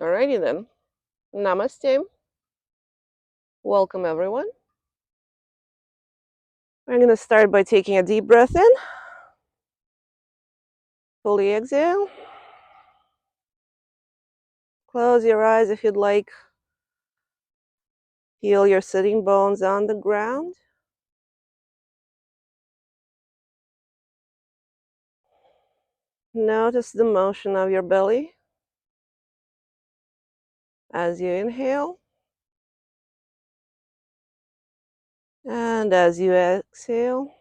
Alrighty then. Namaste. Welcome everyone. We're going to start by taking a deep breath in. Fully exhale. Close your eyes if you'd like. Feel your sitting bones on the ground. Notice the motion of your belly as you inhale and as you exhale.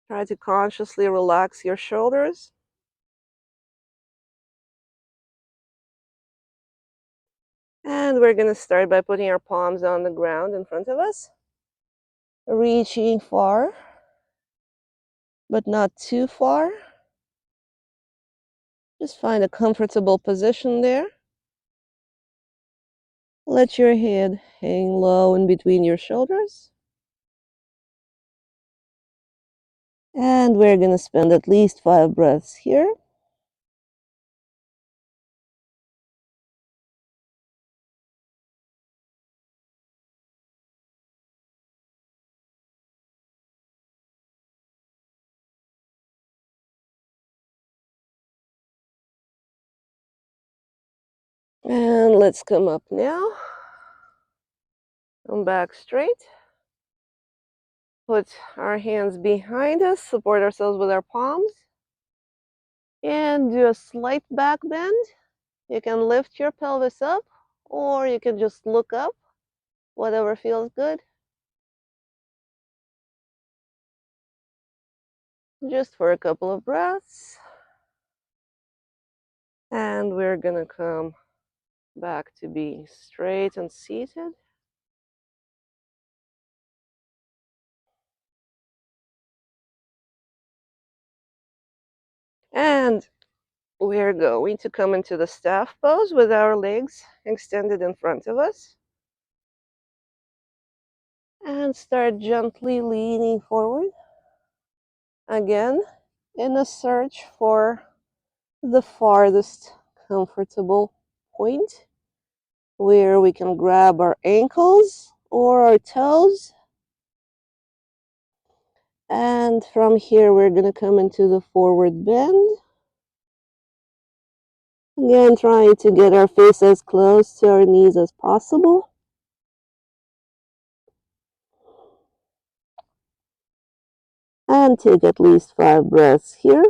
Try to consciously relax your shoulders. And we're going to start by putting our palms on the ground in front of us. Reaching far, but not too far. Just find a comfortable position there. Let your head hang low in between your shoulders. And we're going to spend at least 5 breaths here. And let's come up now. Come back straight. Put our hands behind us, support ourselves with our palms. And do a slight back bend. You can lift your pelvis up, or you can just look up, whatever feels good. Just for a couple of breaths. And we're gonna come back to being straight and seated. And we're going to come into the staff pose with our legs extended in front of us. And start gently leaning forward. Again, in a search for the farthest comfortable point where we can grab our ankles or our toes. And from here, we're going to come into the forward bend. Again, trying to get our face as close to our knees as possible. And take at least 5 breaths here.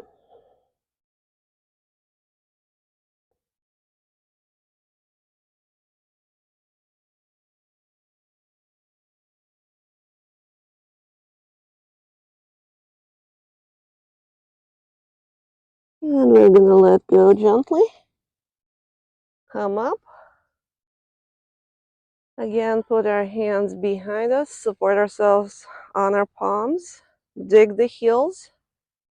And we're going to let go gently. Come up. Again, put our hands behind us, support ourselves on our palms. Dig the heels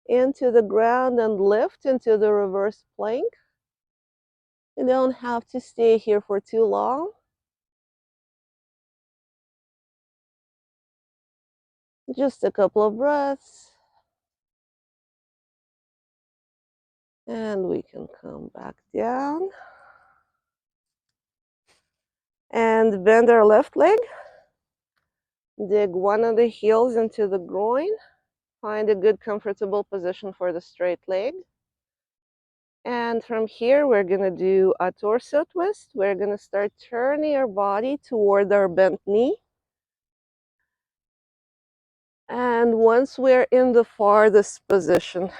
into the ground and lift into the reverse plank. You don't have to stay here for too long. Just a couple of breaths. And we can come back down. And bend our left leg. Dig one of the heels into the groin. Find a good comfortable position for the straight leg. And from here, we're going to do a torso twist. We're going to start turning our body toward our bent knee. And once we're in the farthest position,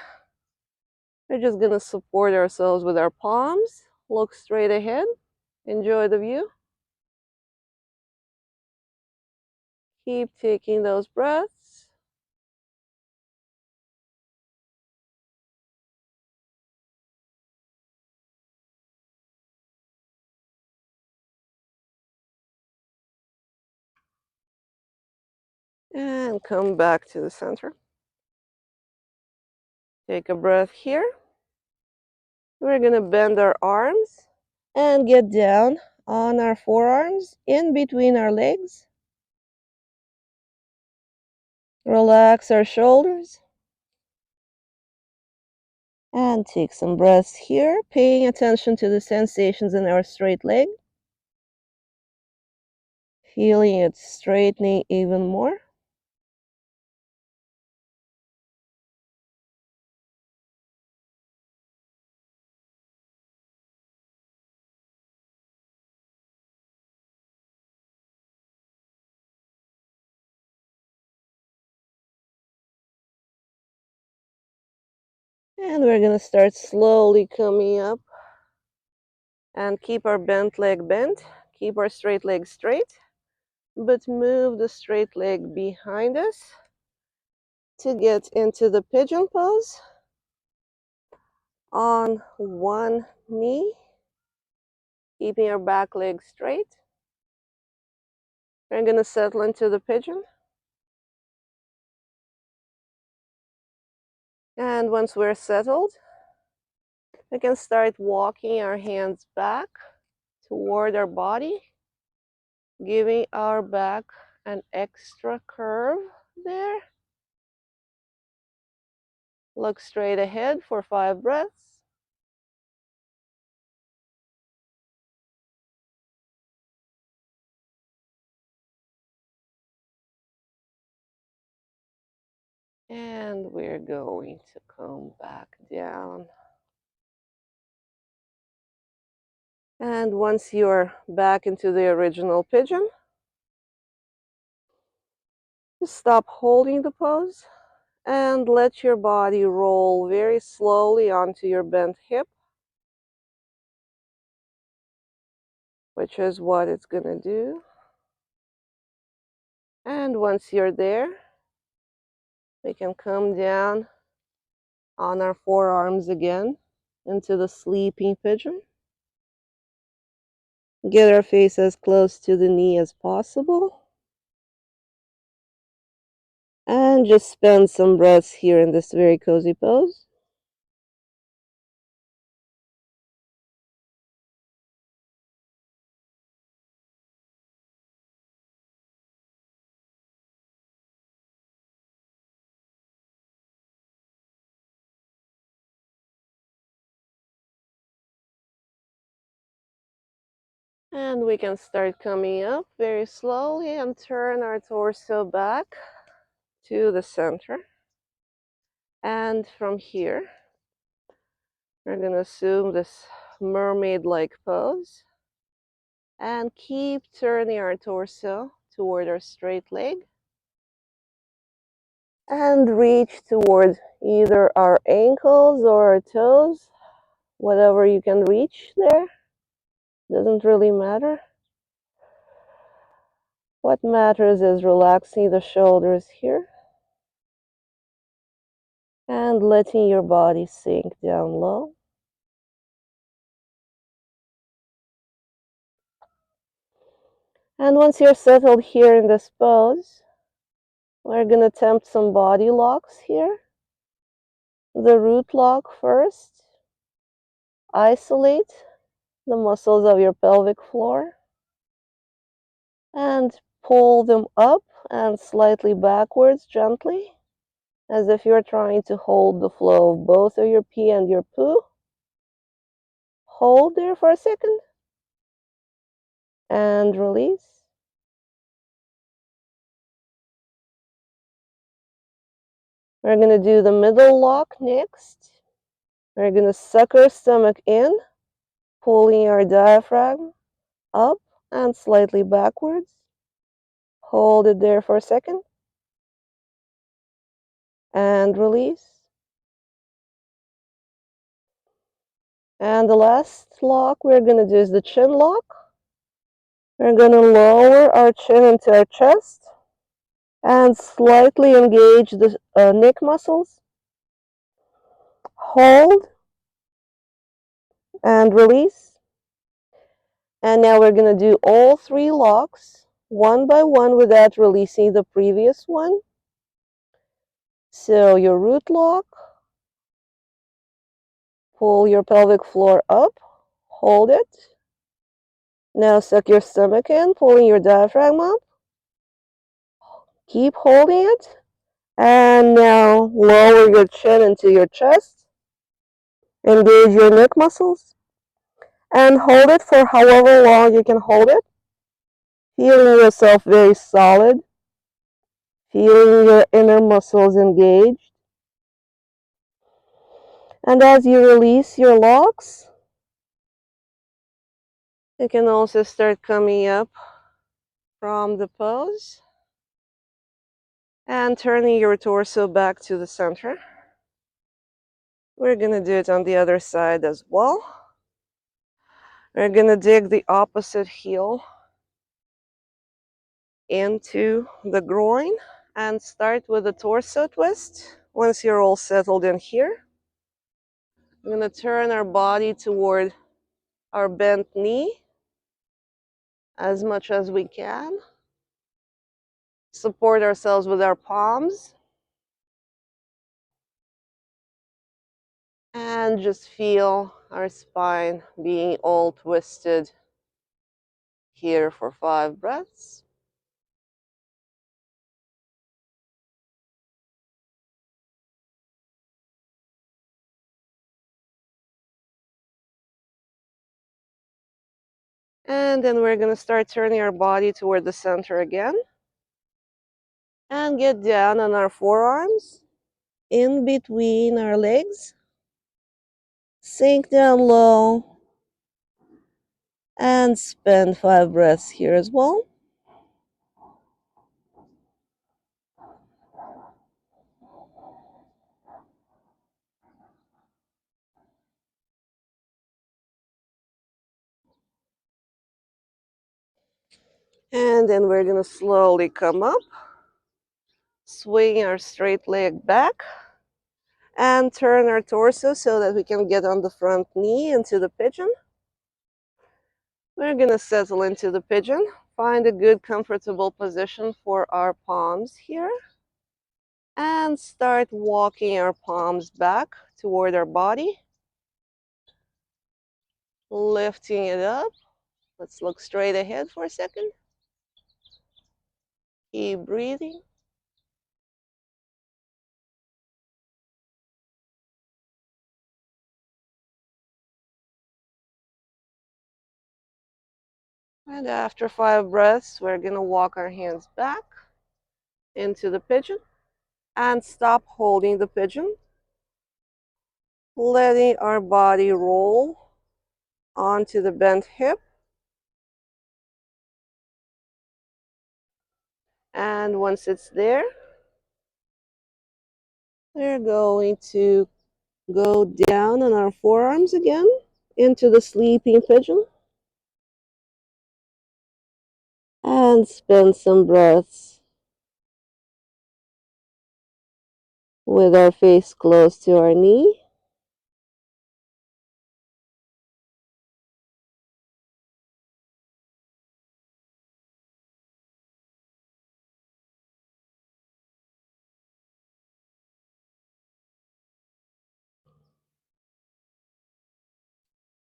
we're just going to support ourselves with our palms. Look straight ahead. Enjoy the view. Keep taking those breaths. And come back to the center. Take a breath here. We're going to bend our arms and get down on our forearms in between our legs. Relax our shoulders. And take some breaths here, paying attention to the sensations in our straight leg. Feeling it straightening even more. And we're going to start slowly coming up and keep our bent leg bent, keep our straight leg straight, but move the straight leg behind us to get into the pigeon pose on one knee, keeping our back leg straight. We're going to settle into the pigeon. And once we're settled, we can start walking our hands back toward our body, giving our back an extra curve there. Look straight ahead for 5 breaths. And we're going to come back down. And once you're back into the original pigeon, just stop holding the pose and let your body roll very slowly onto your bent hip, which is what it's going to do. And once you're there, we can come down on our forearms again into the sleeping pigeon. Get our face as close to the knee as possible. And just spend some breaths here in this very cozy pose. And we can start coming up very slowly and turn our torso back to the center. And from here, we're going to assume this mermaid-like pose and keep turning our torso toward our straight leg and reach toward either our ankles or our toes, whatever you can reach there. Doesn't really matter. What matters is relaxing the shoulders here and letting your body sink down low. And once you're settled here in this pose, we're going to attempt some body locks here. The root lock first. Isolate the muscles of your pelvic floor and pull them up and slightly backwards gently, as if you're trying to hold the flow of both of your pee and your poo. Hold there for a second and release. We're going to do the middle lock next. We're going to suck our stomach in, pulling our diaphragm up and slightly backwards. Hold it there for a second and release. And the last lock we're going to do is the chin lock. We're going to lower our chin into our chest and slightly engage the neck muscles. Hold and release. And now we're going to do all 3 locks one by one without releasing the previous one. So your root lock, pull your pelvic floor up, hold it. Now suck your stomach in, pulling your diaphragm up. Keep holding it. And now lower your chin into your chest. Engage your neck muscles and hold it for however long you can hold it. Feeling yourself very solid. Feeling your inner muscles engaged. And as you release your locks, you can also start coming up from the pose and turning your torso back to the center. We're going to do it on the other side as well. We're going to dig the opposite heel into the groin and start with a torso twist. Once you're all settled in here, we're going to turn our body toward our bent knee as much as we can. Support ourselves with our palms. And just feel our spine being all twisted here for 5 breaths. And then we're going to start turning our body toward the center again. And get down on our forearms, in between our legs. Sink down low. And spend 5 breaths here as well. And then we're going to slowly come up. Swing our straight leg back. And turn our torso so that we can get on the front knee into the pigeon. We're going to settle into the pigeon. Find a good comfortable position for our palms here. And start walking our palms back toward our body. Lifting it up. Let's look straight ahead for a second. Keep breathing. And after 5 breaths, we're going to walk our hands back into the pigeon. And stop holding the pigeon. Letting our body roll onto the bent hip. And once it's there, we're going to go down on our forearms again into the sleeping pigeon. And spend some breaths with our face close to our knee.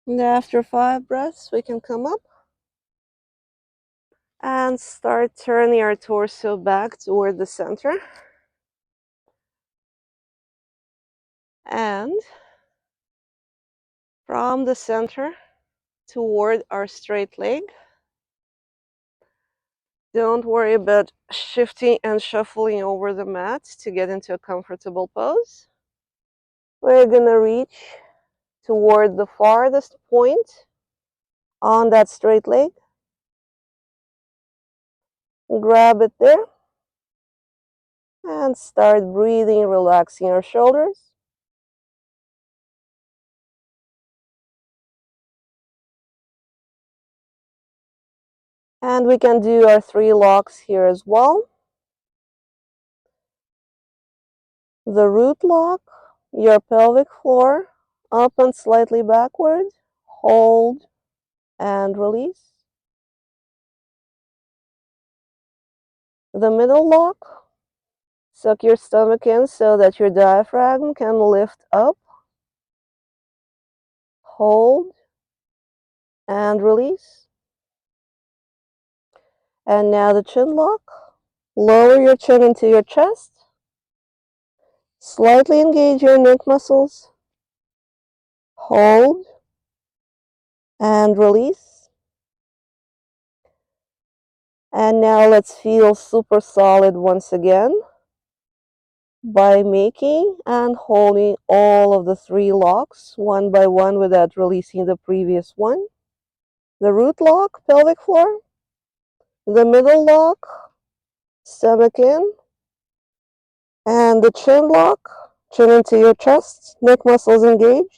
And after 5 breaths, we can come up and start turning our torso back toward the center. And from the center toward our straight leg. Don't worry about shifting and shuffling over the mat to get into a comfortable pose. We're going to reach toward the farthest point on that straight leg. Grab it there. And start breathing, relaxing our shoulders. And we can do our 3 locks here as well. The root lock, your pelvic floor, up and slightly backward. Hold and release. The middle lock, suck your stomach in so that your diaphragm can lift up. Hold and release. And now the chin lock. Lower your chin into your chest. Slightly engage your neck muscles. hold, and release. And now let's feel super solid once again by making and holding all of the 3 locks one by one without releasing the previous one. The root lock, pelvic floor. The middle lock, stomach in. And the chin lock, chin into your chest, neck muscles engaged.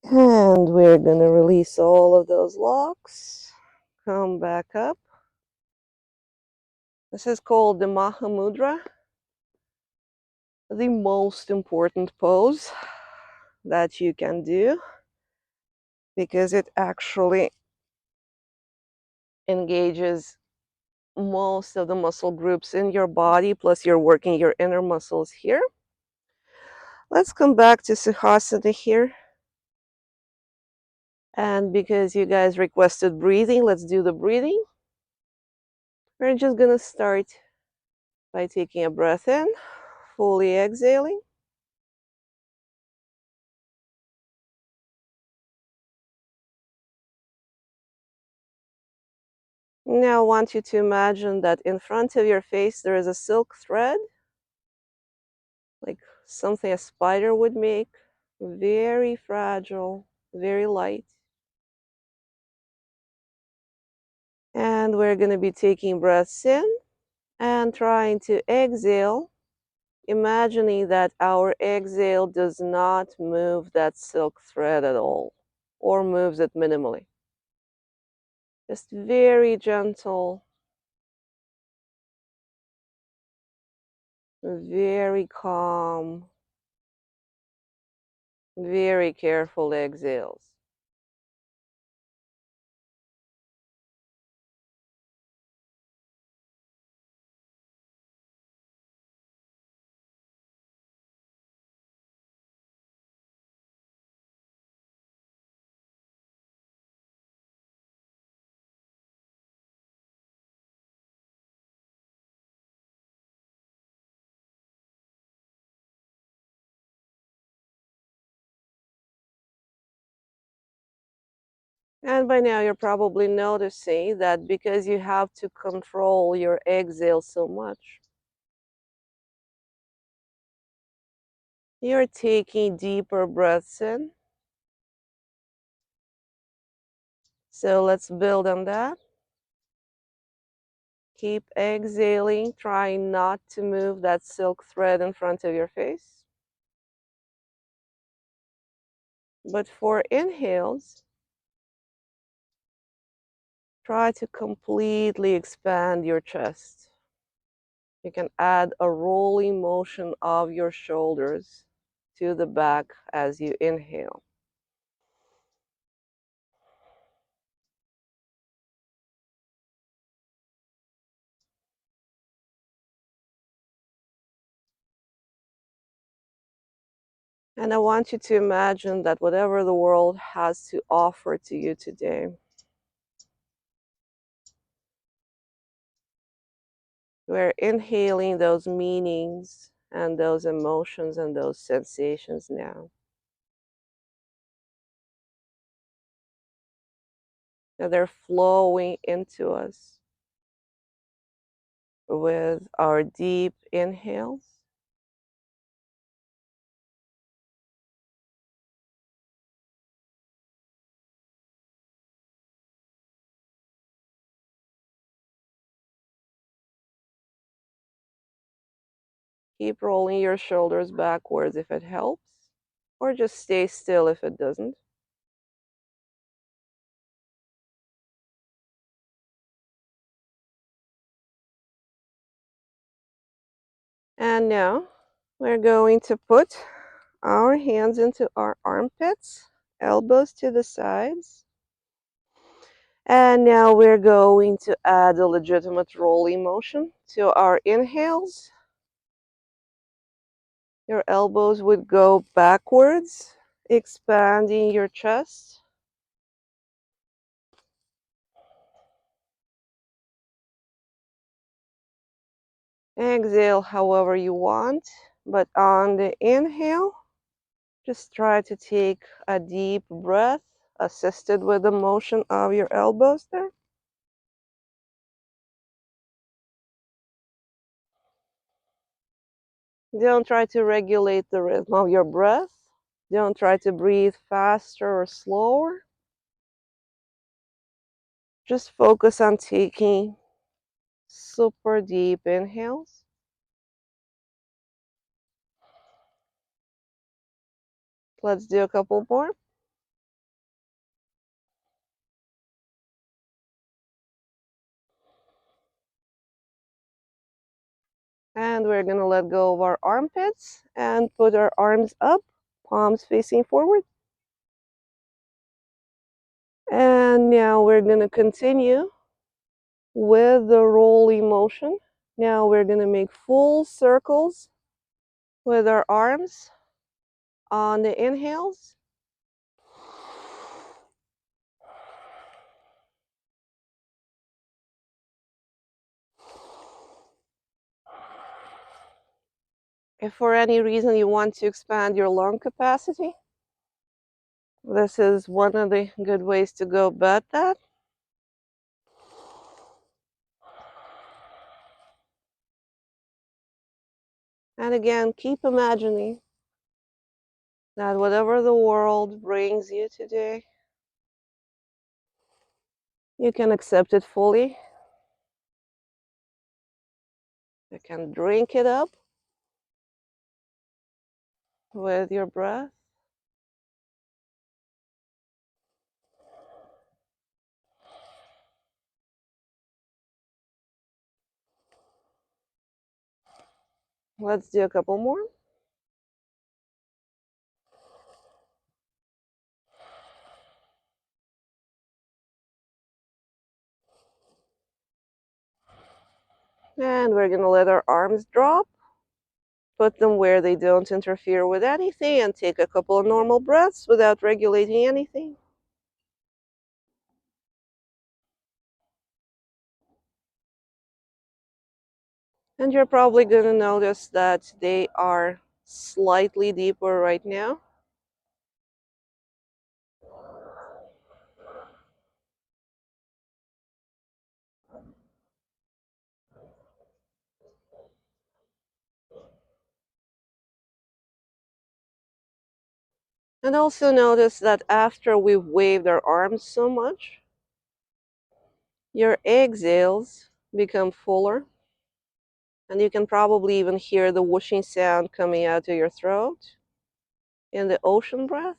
And we're going to release all of those locks. Come back up. This is called the Mahamudra, the most important pose that you can do because it actually engages most of the muscle groups in your body, plus you're working your inner muscles here. Let's come back to Sukhasana here. And because you guys requested breathing, let's do the breathing. We're just going to start by taking a breath in, fully exhaling. Now I want you to imagine that in front of your face there is a silk thread, like something a spider would make, very fragile, very light. And we're going to be taking breaths in and trying to exhale, imagining that our exhale does not move that silk thread at all, or moves it minimally. Just very gentle, very calm, very careful exhales. And by now you're probably noticing that because you have to control your exhale so much, you're taking deeper breaths in. So let's build on that. Keep exhaling, trying not to move that silk thread in front of your face. But for inhales, try to completely expand your chest. You can add a rolling motion of your shoulders to the back as you inhale. And I want you to imagine that whatever the world has to offer to you today, we're inhaling those meanings and those emotions and those sensations now. And they're flowing into us with our deep inhales. Keep rolling your shoulders backwards if it helps, or just stay still if it doesn't. And now we're going to put our hands into our armpits, elbows to the sides. And now we're going to add a legitimate rolling motion to our inhales. Your elbows would go backwards, expanding your chest. Exhale however you want, but on the inhale, just try to take a deep breath, assisted with the motion of your elbows there. Don't try to regulate the rhythm of your breath. Don't try to breathe faster or slower. Just focus on taking super deep inhales. Let's do a couple more. And we're going to let go of our armpits and put our arms up, palms facing forward. And now we're going to continue with the rolling motion. Now we're going to make full circles with our arms on the inhales. If for any reason you want to expand your lung capacity, this is one of the good ways to go about that. And again, keep imagining that whatever the world brings you today, you can accept it fully. You can drink it up with your breath. Let's do a couple more. And we're going to let our arms drop. Put them where they don't interfere with anything and take a couple of normal breaths without regulating anything. And you're probably going to notice that they are slightly deeper right now. And also notice that after we've waved our arms so much, your exhales become fuller. And you can probably even hear the whooshing sound coming out of your throat in the ocean breath.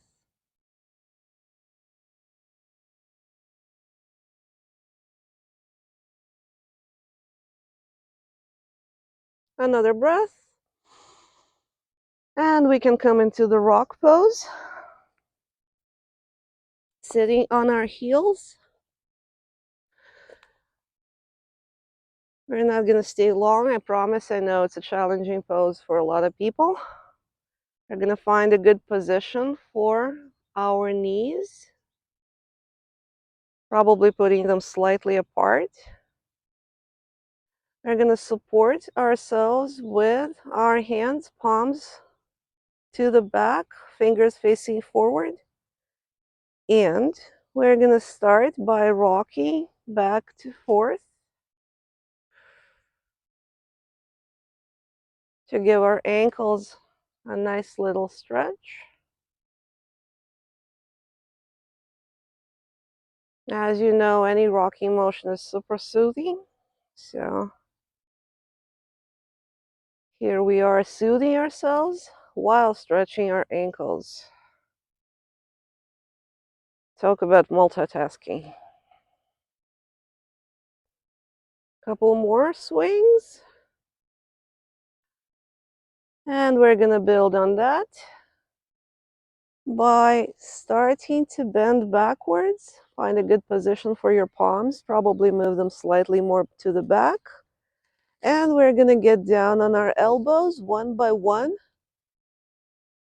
Another breath. And we can come into the rock pose, sitting on our heels. We're not going to stay long, I promise. I know it's a challenging pose for a lot of people. We're going to find a good position for our knees, probably putting them slightly apart. We're going to support ourselves with our hands, palms to the back, fingers facing forward. And we're going to start by rocking back to forth to give our ankles a nice little stretch. As you know, any rocking motion is super soothing. So here we are soothing ourselves while stretching our ankles. Talk about multitasking. Couple more swings. And we're going to build on that by starting to bend backwards. Find a good position for your palms. Probably move them slightly more to the back. And we're going to get down on our elbows one by one.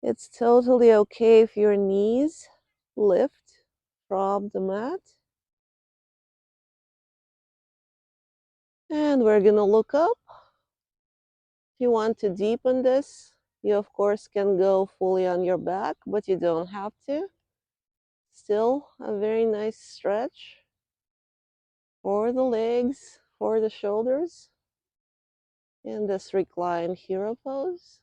It's totally okay if your knees lift from the mat. And we're going to look up If you want to deepen this, you of course can go fully on your back, but you don't have to. Still a very nice stretch for the legs, for the shoulders in this reclined hero pose.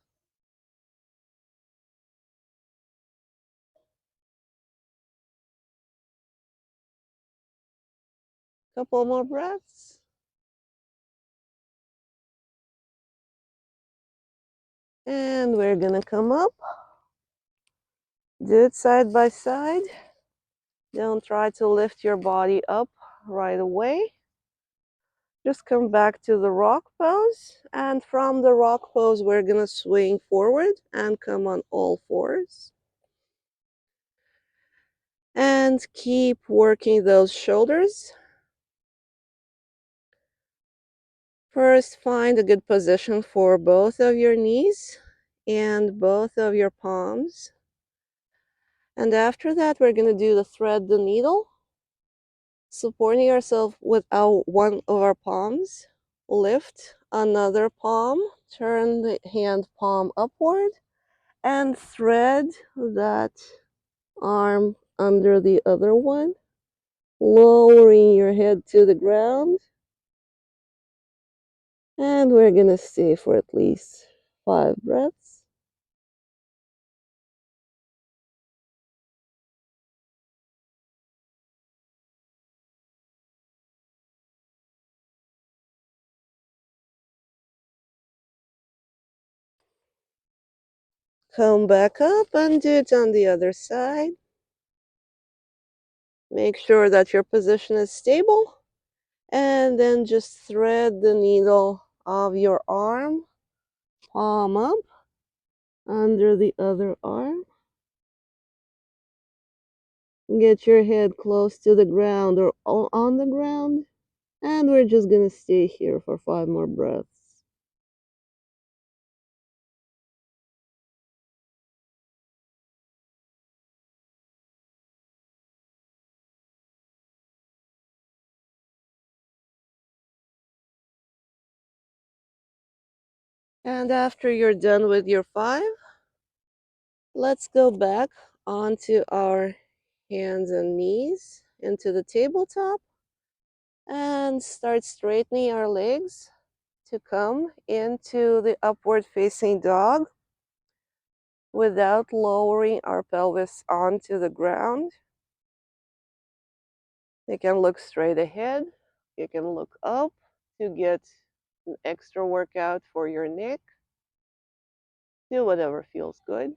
Couple more breaths. And we're gonna come up. Do it side by side. Don't try to lift your body up right away. Just come back to the rock pose. And from the rock pose, we're gonna swing forward and come on all fours. And keep working those shoulders. First, find a good position for both of your knees and both of your palms. And after that, we're going to do the thread the needle, supporting yourself with one of our palms. Lift another palm, turn the hand palm upward, and thread that arm under the other one, lowering your head to the ground. And we're going to stay for at least 5 breaths. Come back up and do it on the other side. Make sure that your position is stable. And then just thread the needle of your arm, palm up, under the other arm. Get your head close to the ground or on the ground. And we're just going to stay here for 5 more breaths. And after you're done with your 5, let's go back onto our hands and knees into the tabletop and start straightening our legs to come into the upward facing dog without lowering our pelvis onto the ground. You can look straight ahead. You can look up to get an extra workout for your neck. Do whatever feels good.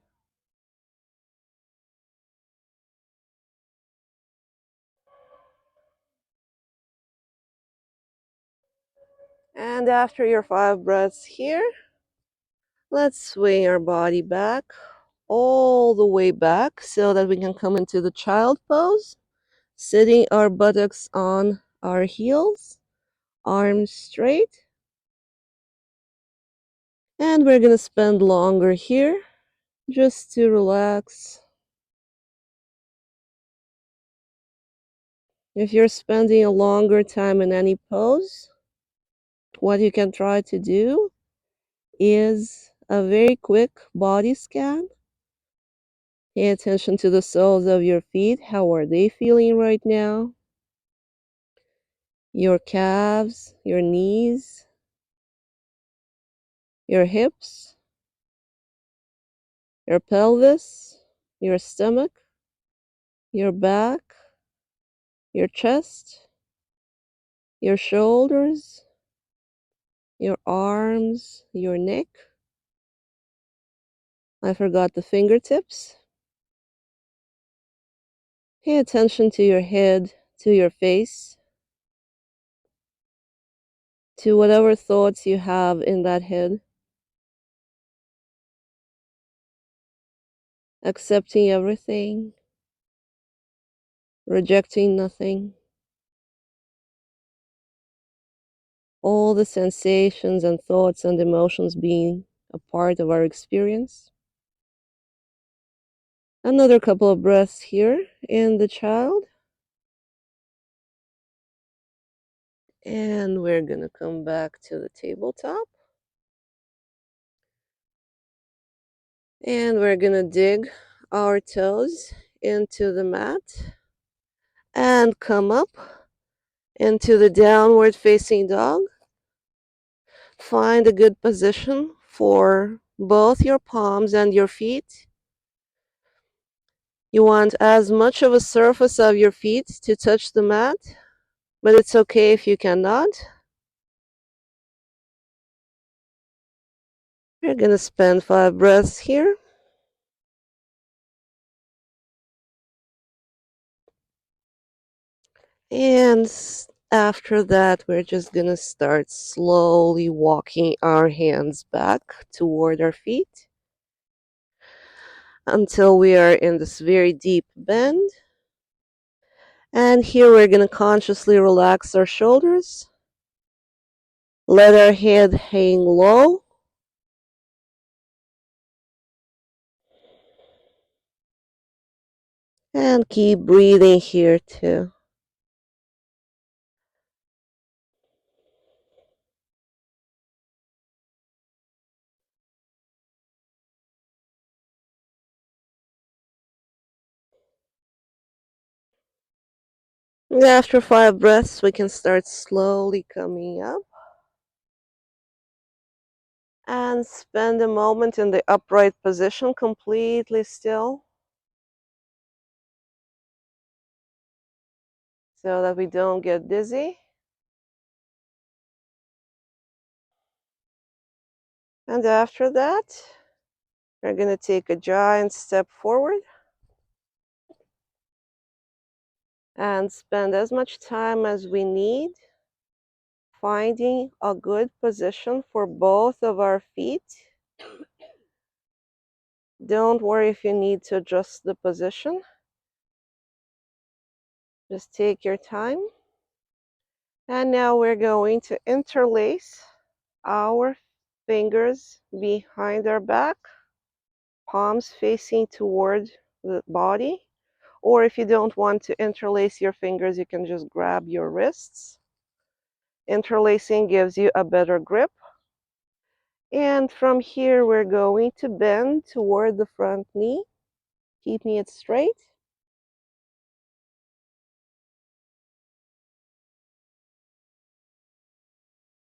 And after your 5 breaths here, let's swing our body back, all the way back, so that we can come into the child pose, sitting our buttocks on our heels, arms straight. And we're going to spend longer here just to relax. If you're spending a longer time in any pose, what you can try to do is a very quick body scan. Pay attention to the soles of your feet. How are they feeling right now? Your calves, your knees, your hips, your pelvis, your stomach, your back, your chest, your shoulders, your arms, your neck. I forgot the fingertips. Pay attention to your head, to your face, to whatever thoughts you have in that head. Accepting everything, rejecting nothing. All the sensations and thoughts and emotions being a part of our experience. Another couple of breaths here in the child. And we're going to come back to the tabletop. And we're gonna dig our toes into the mat and come up into the downward facing dog. Find a good position for both your palms and your feet. You want as much of a surface of your feet to touch the mat, but it's okay if you cannot. We're gonna spend 5 breaths here. And after that, we're just gonna start slowly walking our hands back toward our feet until we are in this very deep bend. And here we're gonna consciously relax our shoulders. Let our head hang low. And keep breathing here too. And after 5 breaths, we can start slowly coming up and spend a moment in the upright position, completely still, so that we don't get dizzy. And after that, we're going to take a giant step forward and spend as much time as we need finding a good position for both of our feet. Don't worry if you need to adjust the position. Just take your time. And now we're going to interlace our fingers behind our back, palms facing toward the body. Or if you don't want to interlace your fingers, you can just grab your wrists. Interlacing gives you a better grip. And from here, we're going to bend toward the front knee, keeping it straight.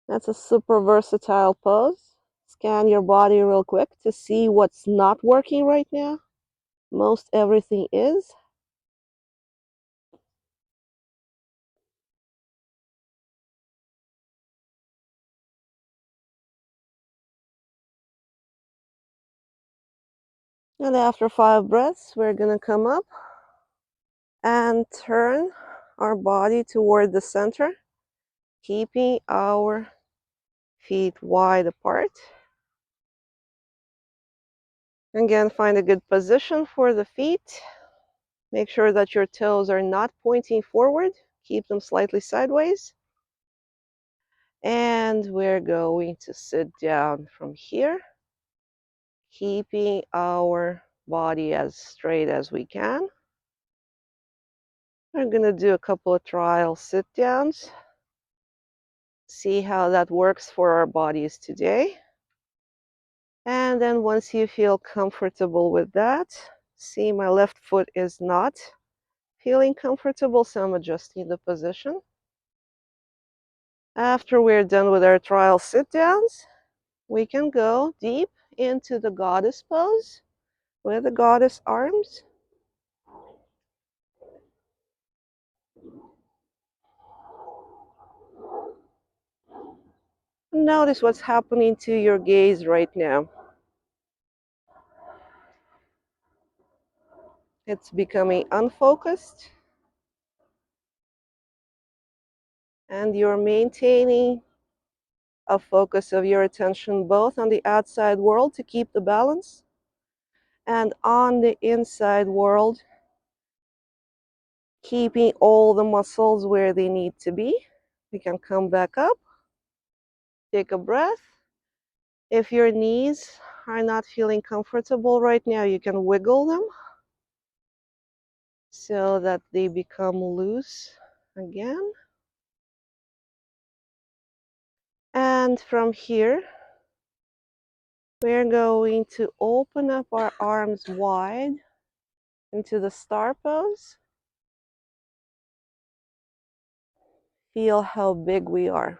That's a super versatile pose. Scan your body real quick to see what's not working right now. Most everything is. And after 5 breaths, we're going to come up and turn our body toward the center, keeping our feet wide apart. Again, find a good position for the feet. Make sure that your toes are not pointing forward. Keep them slightly sideways. And we're going to sit down from here, keeping our body as straight as we can. We're going to do a couple of trial sit downs. See how that works for our bodies today. And then once you feel comfortable with that, see my left foot is not feeling comfortable, so I'm adjusting the position. After we're done with our trial sit downs, we can go deep into the goddess pose with the goddess arms. Notice what's happening to your gaze right now. It's becoming unfocused, and you're maintaining a focus of your attention both on the outside world to keep the balance and on the inside world, keeping all the muscles where they need to be. We can come back up, take a breath. If your knees are not feeling comfortable right now, you can wiggle them so that they become loose again. And from here, We're going to open up our arms wide into the star pose. Feel how big we are.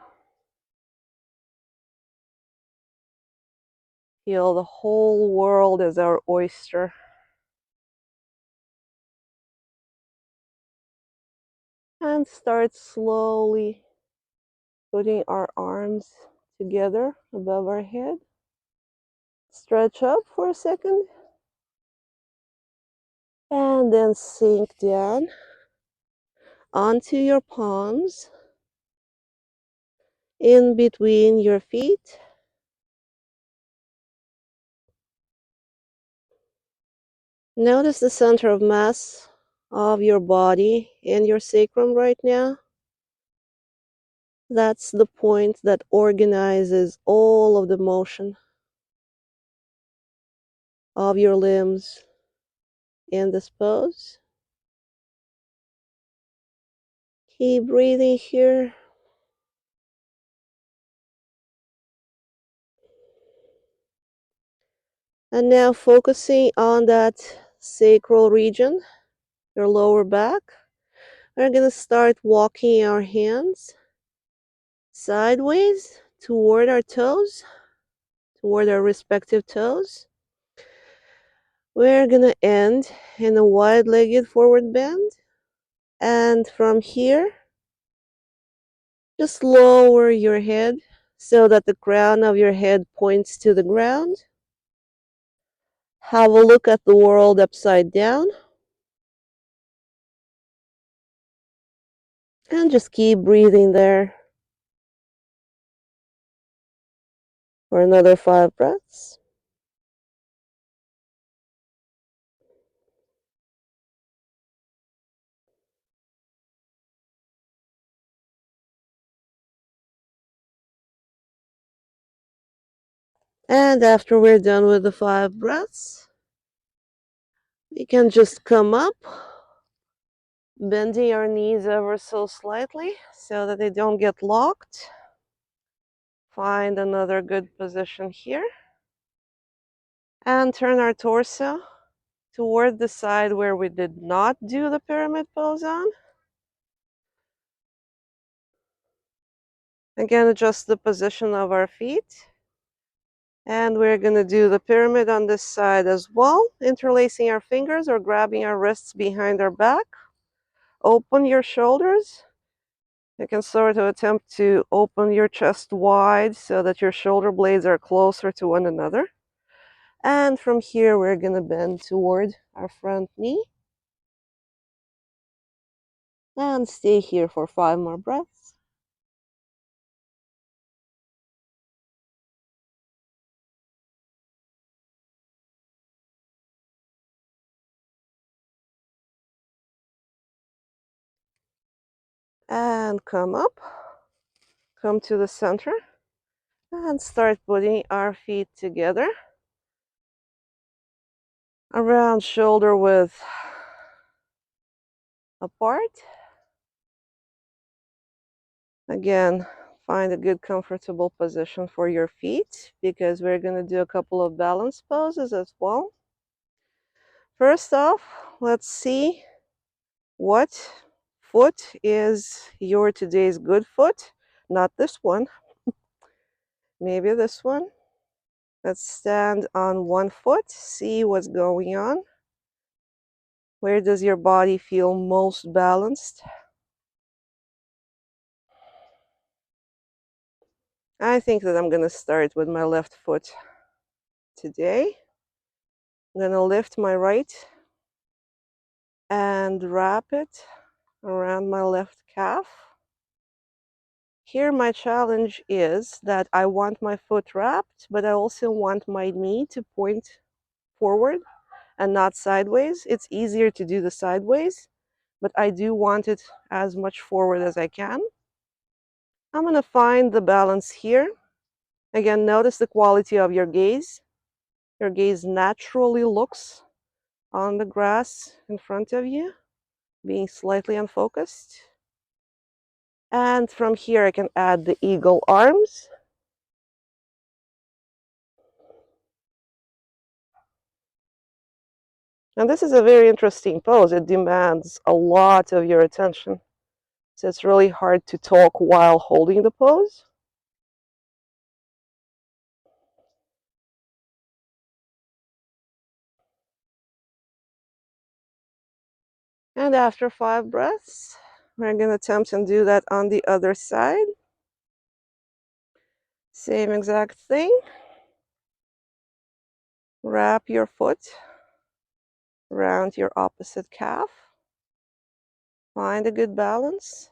Feel the whole world as our oyster. And start slowly putting our arms together above our head. Stretch up for a second. And then sink down onto your palms in between your feet. Notice the center of mass of your body in your sacrum right now. That's the point that organizes all of the motion of your limbs in this pose. Keep breathing here. And now focusing on that sacral region, your lower back. We're going to start walking our hands sideways toward our toes, toward our respective toes. We're going to end in a wide-legged forward bend. And from here, just lower your head so that the crown of your head points to the ground. Have a look at the world upside down. And just keep breathing there for another 5 breaths. And after we're done with the 5 breaths, we can just come up, bending our knees ever so slightly so that they don't get locked. Find another good position here. And turn our torso toward the side where we did not do the pyramid pose on. Again, adjust the position of our feet. And we're going to do the pyramid on this side as well, interlacing our fingers or grabbing our wrists behind our back. Open your shoulders. You can sort of attempt to open your chest wide so that your shoulder blades are closer to one another. And from here, we're going to bend toward our front knee. And stay here for 5 more breaths. And come up. Come to the center. And start putting our feet together. Around shoulder width apart. Again, find a good comfortable position for your feet because we're going to do a couple of balance poses as well. First off, let's see what foot is your today's good foot. Not this one, maybe this one. Let's stand on one foot, see what's going on. Where does your body feel most balanced? I think that I'm going to start with my left foot today. I'm going to lift my right and wrap it around my left calf. Here my challenge is that I want my foot wrapped, but I also want my knee to point forward and not sideways. It's easier to do the sideways, but I do want it as much forward as I can. I'm going to find the balance here. Again, notice the quality of your gaze. Your gaze naturally looks on the grass in front of you, being slightly unfocused. And from here, I can add the eagle arms. And this is a very interesting pose. It demands a lot of your attention. So it's really hard to talk while holding the pose. And after 5 breaths, we're going to attempt and do that on the other side. Same exact thing. Wrap your foot around your opposite calf. Find a good balance.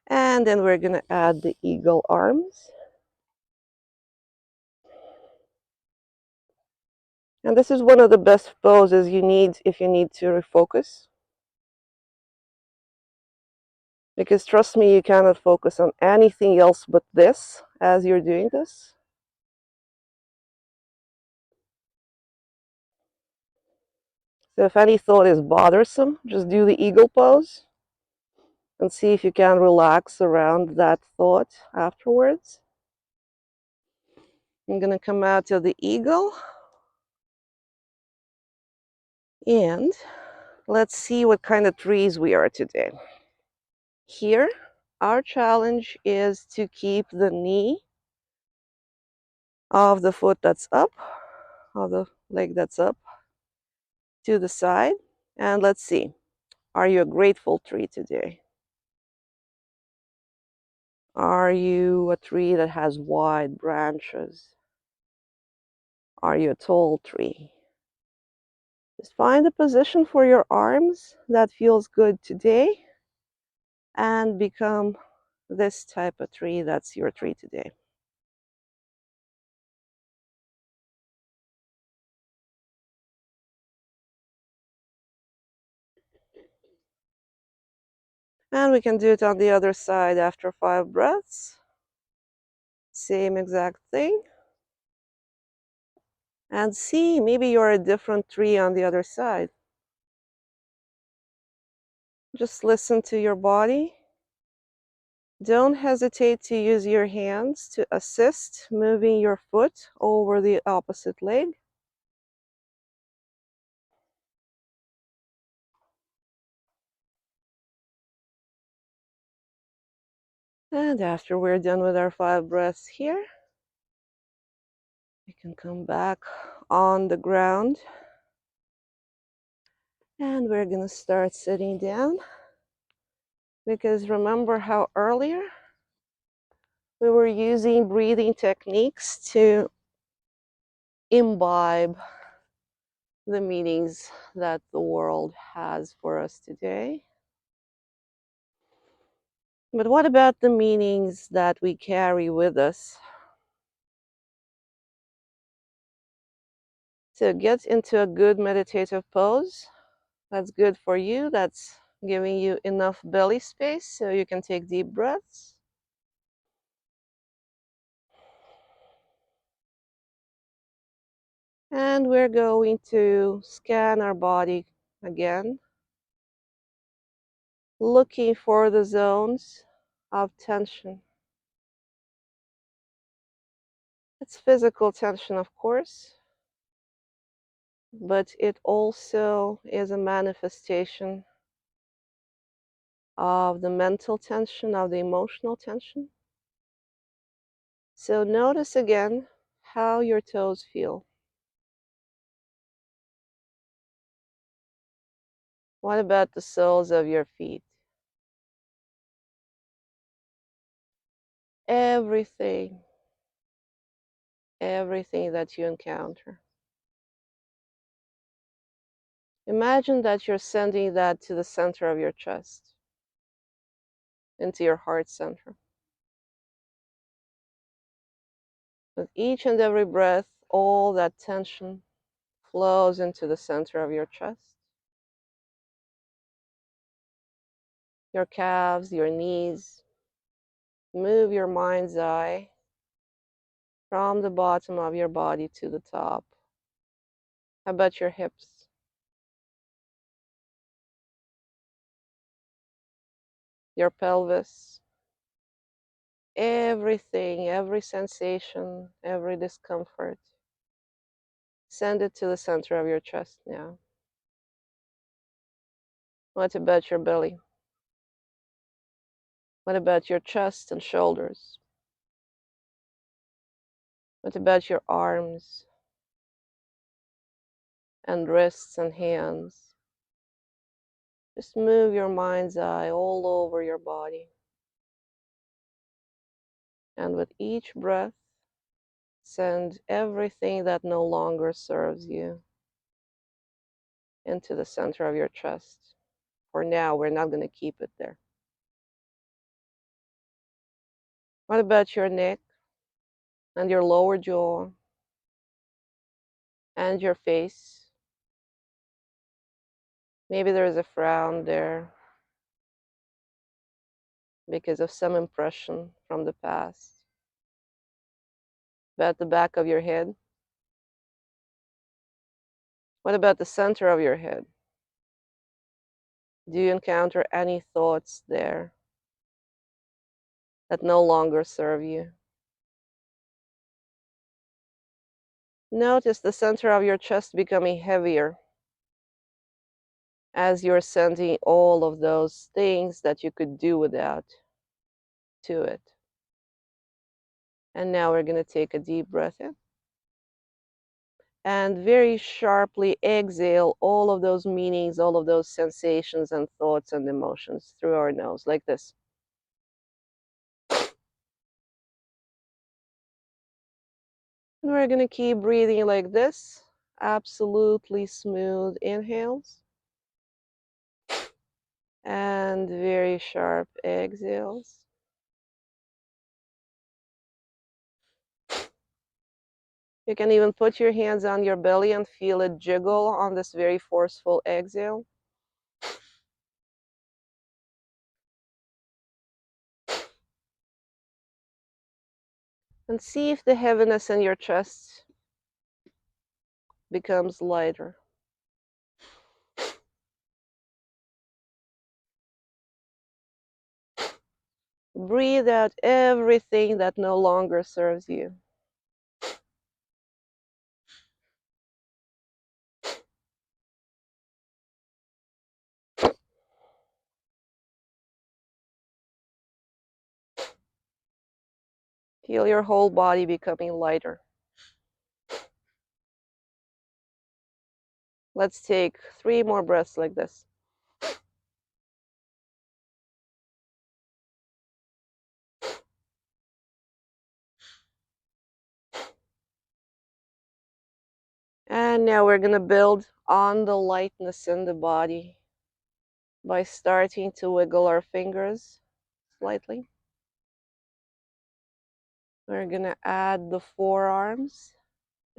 And then we're going to add the eagle arms. And this is one of the best poses you need if you need to refocus. Because trust me, you cannot focus on anything else but this as you're doing this. So if any thought is bothersome, just do the eagle pose and see if you can relax around that thought afterwards. I'm going to come out of the eagle. And let's see what kind of trees we are today. Here, our challenge is to keep the knee of the foot that's up, of the leg that's up, to the side. And let's see, are you a grateful tree today? Are you a tree that has wide branches? Are you a tall tree? Just find a position for your arms that feels good today and become this type of tree that's your tree today. And we can do it on the other side after 5 breaths. Same exact thing. And see, maybe you're a different tree on the other side. Just listen to your body. Don't hesitate to use your hands to assist moving your foot over the opposite leg. And after we're done with our 5 breaths here, we can come back on the ground. And we're going to start sitting down. Because remember how earlier we were using breathing techniques to imbibe the meanings that the world has for us today. But what about the meanings that we carry with us? So get into a good meditative pose. That's good for you. That's giving you enough belly space so you can take deep breaths. And we're going to scan our body again, looking for the zones of tension. It's physical tension, of course, but it also is a manifestation of the mental tension, of the emotional tension. So notice again how your toes feel. What about the soles of your feet? Everything, everything that you encounter. Imagine that you're sending that to the center of your chest, into your heart center. With each and every breath, all that tension flows into the center of your chest, your calves, your knees. Move your mind's eye from the bottom of your body to the top. How about your hips? Your pelvis? everything, every sensation, every discomfort. Send it to the center of your chest now. What about your belly? What about your chest and shoulders? What about your arms and wrists and hands? Just move your mind's eye all over your body. And with each breath, send everything that no longer serves you into the center of your chest. For now, we're not going to keep it there. What about your neck and your lower jaw and your face? Maybe there's a frown there because of some impression from the past. About the back of your head? What about the center of your head? Do you encounter any thoughts there that no longer serve you? Notice the center of your chest becoming heavier as you're sending all of those things that you could do without to it. And now we're going to take a deep breath in and very sharply exhale all of those meanings, all of those sensations and thoughts and emotions through our nose, like this. And we're going to keep breathing like this, absolutely smooth inhales and very sharp exhales. You can even put your hands on your belly and feel it jiggle on this very forceful exhale. And see if the heaviness in your chest becomes lighter. Breathe out everything that no longer serves you. Feel your whole body becoming lighter. Let's take 3 more breaths like this. And now we're going to build on the lightness in the body by starting to wiggle our fingers slightly. We're going to add the forearms.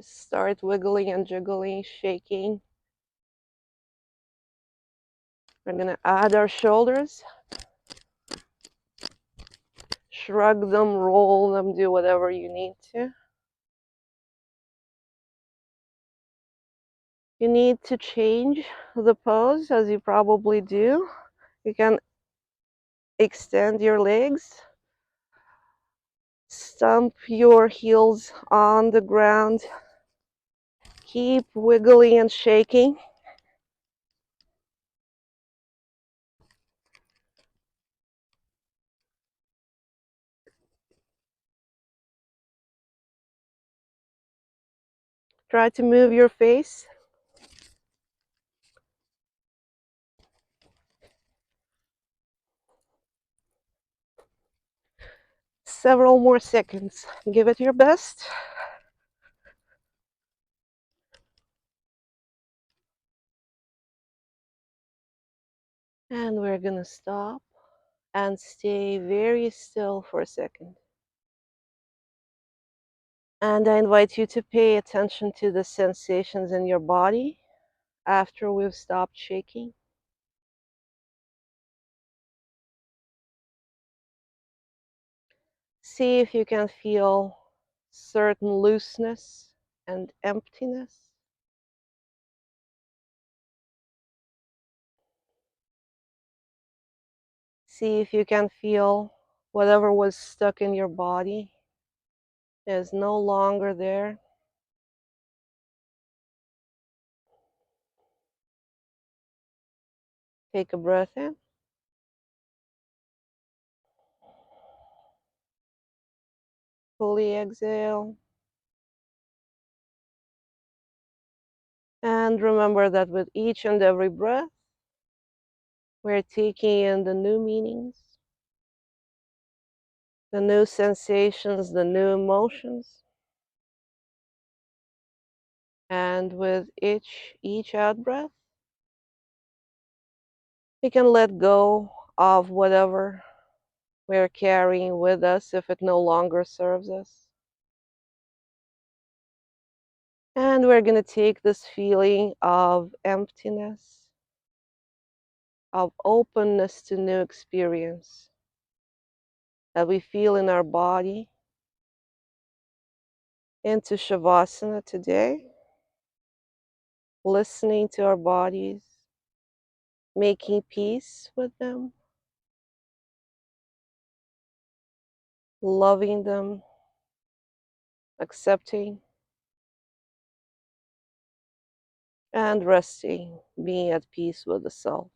Start wiggling and jiggling, shaking. We're going to add our shoulders. Shrug them, roll them, do whatever you need to. You need to change the pose, as you probably do. You can extend your legs. Stomp your heels on the ground. Keep wiggling and shaking. Try to move your face. Several more seconds. Give it your best. And we're going to stop and stay very still for a second. And I invite you to pay attention to the sensations in your body after we've stopped shaking. See if you can feel certain looseness and emptiness. See if you can feel Whatever was stuck in your body is no longer there. Take a breath in. Fully exhale. And remember that with each and every breath, we're taking in the new meanings, the new sensations, the new emotions. And with each out breath, we can let go of whatever we're carrying with us if it no longer serves us. And we're going to take this feeling of emptiness, of openness to new experience that we feel in our body into Shavasana today, listening to our bodies, making peace with them, loving them, accepting, and resting, being at peace with the self.